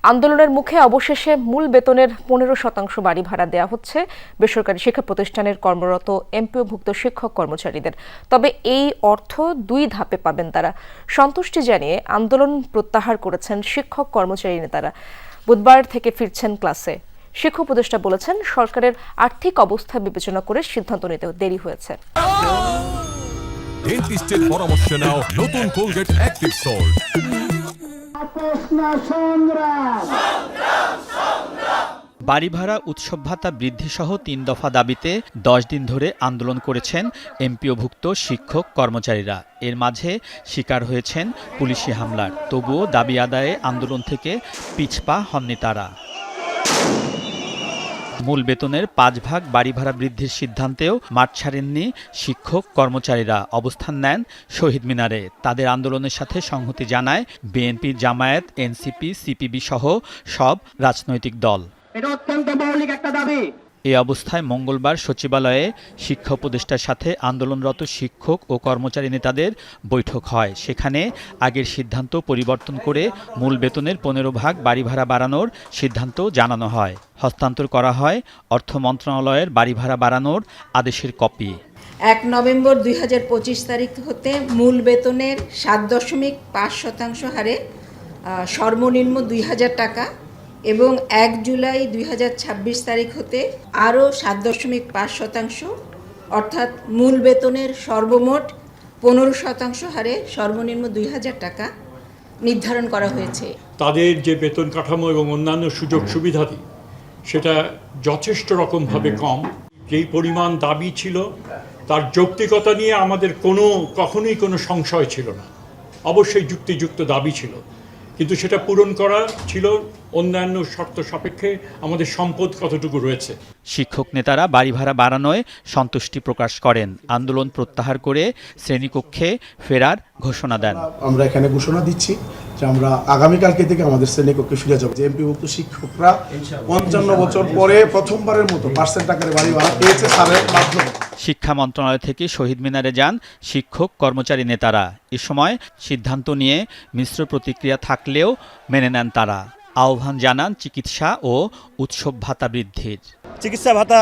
আন্দোলনের মুখে অবশেষে মূল বেতনের 15% বাড়ি ভাড়া দেওয়া হচ্ছে বেসরকারি শিক্ষা প্রতিষ্ঠানের কর্মরত এমপিওভুক্ত শিক্ষক কর্মচারীদের। তবে এই অর্থ 2 ধাপে পাবেন তারা। সন্তুষ্টি জানিয়ে আন্দোলন প্রত্যাহার করেছেন শিক্ষক কর্মচারী নেতারা। বুধবার থেকে ফিরছেন ক্লাসে। শিক্ষা উপদেষ্টা বলেছেন, সরকারের আর্থিক অবস্থা বিবেচনা করে সিদ্ধান্ত নিতে দেরি হয়েছে। ডেন্টিস্টের পরামর্শ নাও নতুন কোলগেট অ্যাক্টিভ সল্ট। বাড়ি ভাড়া, উৎসব ভাতা বৃদ্ধি সহ 3 দফা দাবিতে 10 দিন ধরে আন্দোলন করেছেন এমপিওভুক্ত শিক্ষক কর্মচারীরা। এর মাঝে শিকার হয়েছেন পুলিশি হামলার। তবুও দাবি আদায়ে আন্দোলন থেকে পিছপা হননি তারা। মূল বেতনের 5 ভাগ বাড়ি ভাড়া বৃদ্ধির সিদ্ধান্তেও মাঠ ছাড়েননি শিক্ষক কর্মচারীরা। অবস্থান নেন শহীদ মিনারে। তাদের আন্দোলনের সাথে সংহতি জানায় বিএনপি, জামায়াত, এনসিপি, সিপিবি সহ সব রাজনৈতিক দল। এটা অত্যন্ত মৌলিক একটা দাবি। এই অবস্থায় মঙ্গলবার সচিবালয়ে শিক্ষা উপদেষ্টার সাথে আন্দোলনরত শিক্ষক ও কর্মচারী নেতাদের বৈঠক হয়। সেখানে আগের সিদ্ধান্ত পরিবর্তন করে মূল বেতনের 15 ভাগ বাড়ি ভাড়া বাড়ানোর সিদ্ধান্ত জানানো হয়। হস্তান্তর করা হয় অর্থ মন্ত্রণালয়ের বাড়ি ভাড়া বাড়ানোর আদেশের কপি। 1 নভেম্বর 2025 তারিখ হতে মূল বেতনের 7.5% হারে সর্বনিম্ন 2000 টাকা এবং 1 জুলাই 2026 তারিখ হতে আরও 7.5% অর্থাৎ মূল বেতনের সর্বমোট 15% হারে সর্বনিম্ন 2000 টাকা নির্ধারণ করা হয়েছে। তাদের যে বেতন কাঠামো এবং অন্যান্য সুযোগ সুবিধাদি সেটা যথেষ্ট রকমভাবে কম। যেই পরিমাণ দাবি ছিল তার যৌক্তিকতা নিয়ে আমাদের কখনোই কোনো সংশয় ছিল না। অবশ্যই যুক্তিযুক্ত দাবি ছিল, কিন্তু সেটা পূরণ করা ছিল অন্যান্য শর্ত সাপেক্ষে আমাদের সম্পদ কতটুকু রয়েছে। শিক্ষক নেতারা বাড়ি ভাড়া বাড়ানোয় সন্তুষ্টি প্রকাশ করেন। আন্দোলন প্রত্যাহার করে শ্রেণীকক্ষে ফেরার ঘোষণা দেন। আমরা এখানে ঘোষণা দিচ্ছি যে আমরা আগামীকালকে থেকে আমাদের শ্রেণীকক্ষে ফিরে যাব। যে এমপিভুক্ত শিক্ষকরা 55 বছর পরে প্রথমবারের মতো পার্সেন্ট আকারে বাড়ি ভাড়া পেয়েছে স্যারের মাধ্যমে। শিক্ষা মন্ত্রণালয় থেকে শহীদ মিনারে যান শিক্ষক কর্মচারী নেতারা। এ সময় সিদ্ধান্ত নিয়ে মিশ্র প্রতিক্রিয়া থাকলেও মেনে নেন তারা। আহ্বান জানান চিকিৎসা ও উৎসব ভাতা বৃদ্ধির। চিকিৎসা ভাতা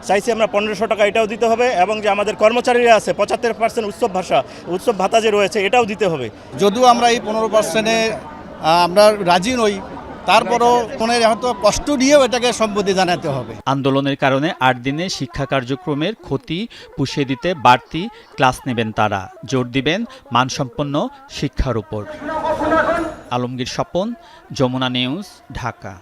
চাইছি আমরা 1500 টাকা, এটাও দিতে হবে, এবং যে আমাদের কর্মচারীরা আছে 75% উৎসব ভাতা যে রয়েছে এটাও দিতে হবে। যদিও আমরা এই 15%-এ আমরা রাজি নই, তারপরও মনের হয়তো কষ্ট নিয়েও এটাকে সম্মতি জানাতে হবে। আন্দোলনের কারণে 8 দিনে শিক্ষা কার্যক্রমের ক্ষতি পুষিয়ে দিতে বাড়তি ক্লাস নেবেন তারা। জোর দিবেন মানসম্পন্ন শিক্ষার উপর। আলমগীর স্বপন, যমুনা নিউজ, ঢাকা।